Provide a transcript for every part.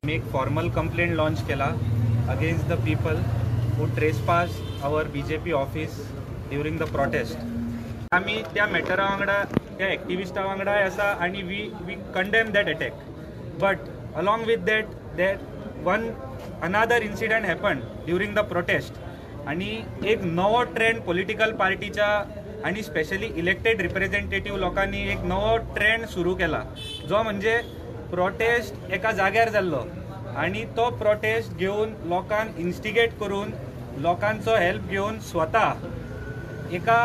मी एक formal complaint launch केला against the people who trespass our BJP office during the protest. आम्ही त्या मॅटरा वांगडा त्या एक्टिविस्टा वांगडा आसा आणि we condemn that attack. But along with that one another incident happen during the protest आणि एक नवो ट्रेंड पॉलिटिकल पार्टीच्या आणि स्पेशली इलेक्टेड रिप्रेझेंटेटिव्ह लोकांनी एक नवो ट्रेंड सुरू केला, जो म्हणजे प्रोटेस्ट एका जाग्यार जाल्लो आणि तो प्रोटेस्ट घेऊन लोकांक इन्स्टिगेट करून लोकांचो हेल्प घेऊन स्वता एका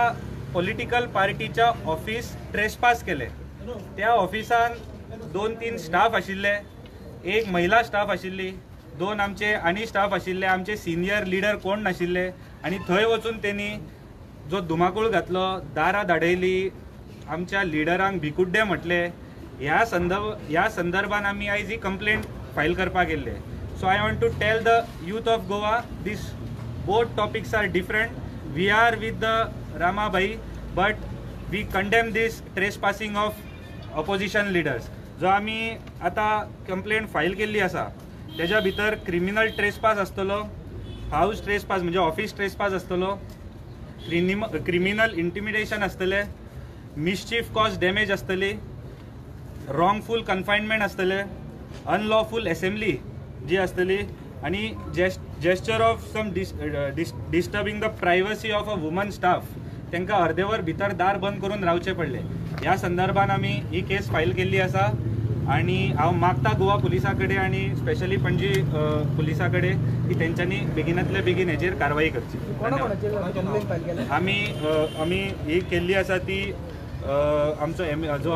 पॉलिटिकल पार्टीच्या ऑफिस ट्रेसपास केले. त्या ऑफिसान 2-3 स्टाफ आशिल्ले, एक महिला स्टाफ आशिल्ली, 2 आमचे आनी स्टाफ आशिल्ले, आमचे सिनियर लिडर कोण नाशिल्ले आणि थंय वचून त्यांनी जो धुमाकूळ घातलो, दारां धाडयली, आमच्या लिडरांक भिकुड्डे म्हटले. ह्या संदर्भात आम्ही आयज ही कंप्लेंट फायल करपाक गेल्ले. So I want to tell the youth of Goa these both topics are different. We are with the Ramabai but we condemn these trespassing of opposition leaders. जो आम्ही आता कंप्लेंट फायल केल्ली आसा तेज्या भितर क्रिमिनल ट्रेसपास आसतलो, हाऊस ट्रेसपास म्हणजे office trespass आसतलो, क्रिमिनल इंटिमिडेशन आसतले, मिसचीफ कॉज डॅमेज आसतली, रॉंगफूल कन्फायनमेंट आसतले, अनलॉफूल असेंब्ली जी आसतली आणि gesture of some disturbing the privacy of a woman staff. तांकां अर्देवर भितर दार बंद करून रावचे पडले. ह्या संदर्भात आम्ही ही केस फायल केल्ली आसा आणि हांव मागता गोवा पुलिसा कडेन आणि स्पेशली पणजी पुलिसा कडेन की तेंच्यांनी बेगिनांतल्या बेगीन हेचेर कारवाई करची. आमी ही केल्ली आसा ती आमचो जो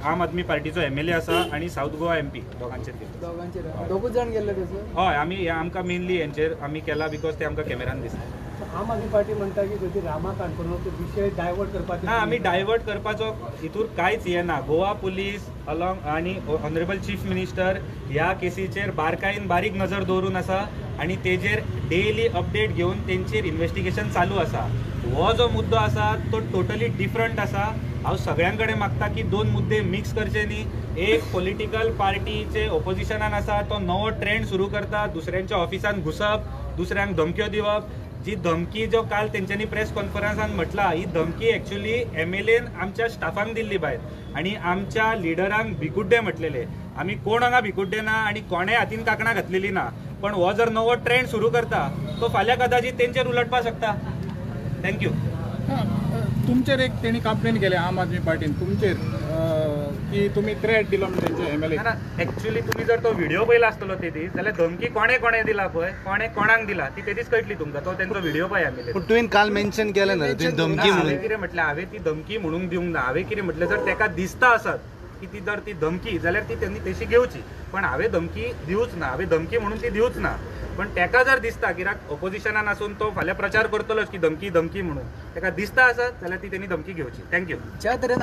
आम आदमी पार्टीचो MLA आसा आणि साऊथ गोवा MP दोगांचेर केली. दोगूच जाण गेल्ले हय आमकां मेनली हेंचेर आमी केला बिकॉज ते आमकां कॅमेरान दिसता. आम आदमी पार्टी म्हणटा की जर रामा काणकोणाचो विशय डायवर्ट करपाचो ना, आमी डायवर्ट करपाचो हितूर कांयच येना. गोवा पुलीस अलॉंग आणि ऑनरेबल चीफ मिनिस्टर ह्या केसीचेर बारकायेन बारीक नजर दवरून आसा आणि तेजेर डेली अपडेट घेवन तेंचेर इन्व्हेस्टिगेशन चालू आसा. हो जो मुद्दो आसा तो टोटली डिफरंट आसा. हांव सगळ्यां कडेन मागता की 2 मुद्दे मिक्स करचे न्ही. एक पॉलिटिकल पार्टीचे ऑपोजिशनान आसा तो नवो ट्रेंड सुरू करता, दुसऱ्यांच्या ऑफिसान घुसप, दुसऱ्यांक धमक्यो दिवप. जी धमकी जो काल तेंच्यांनी प्रेस कॉन्फरन्सान म्हटला, ही धमकी एक्चुअली MLAन आमच्या स्टाफांक दिल्ली भायर आणि आमच्या लिडरांक भिकुड्डे म्हटलेले. आमी कोण हांगा भिकुड्डे ना आणि कोणेय हातीन कांकणां घातलेली ना. पण हो जर नवो ट्रेंड सुरू करता तो फाल्यां कदाचित तेंचेर उलटपाक शकता. थँक्यू. तुमचेर एक तेणी कंप्लेंट केली आम आदमी पार्टीन तुमचेर की तुम्ही थ्रेट दिलो म्हणून MLA. ना एक्चुअली तुम्ही जर तो व्हिडिओ पळयला आसतलो ते दीस जाल्यार धमकी कोणे दिला पळय, कोणाक दिला ती ते दीस कळटली तुमकां. तो तेंचो व्हिडिओ पळय आमी. पण तुवें काल मेन्शन केलें ना धमकी म्हणून. हांवें कितें म्हटलें, हांवें ती धमकी म्हणून दिवंक ना. हांवें कितें म्हटलें, जर तेका दिसता आसत की ती जर ती धमकी जाल्यार ती त्यांनी तशी घेवची. पण हांवें धमकी दिवूच ना. हांवें धमकी म्हणून ती दिवूच ना. पण तेका जर दिसता कित्याक ऑपोजिशनान आसून तो फाल्यां प्रचार करतलोच की धमकी म्हणून, तेका दिसता आसत जाल्यार ती त्यांनी धमकी घेवची. थँक्यू. ज्या तरेन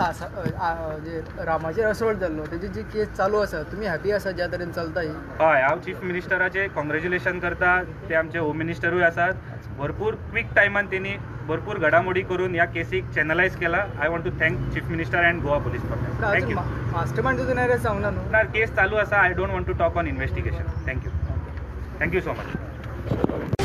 रामाचेर असोल्ट जाल्लो तेजी जी केस चालू आसा, तुमी हॅपी आसा ज्या तरेन चलता ही? हय, हांव चीफ मिनिस्टराचे कॉंग्रॅच्युलेशन करता. ते आमचे होम मिनिस्टरूय आसात. भरपूर क्विक टायमान त्यांनी भरपूर घडामोडी करून ह्या केसीक चॅनलायज केला. I want to thank chief minister and Goa police for that. Thank you. Mastermind तुझं सांगना न्हू. केस चालू आसा. I don't want to talk on investigation. Thank you so much.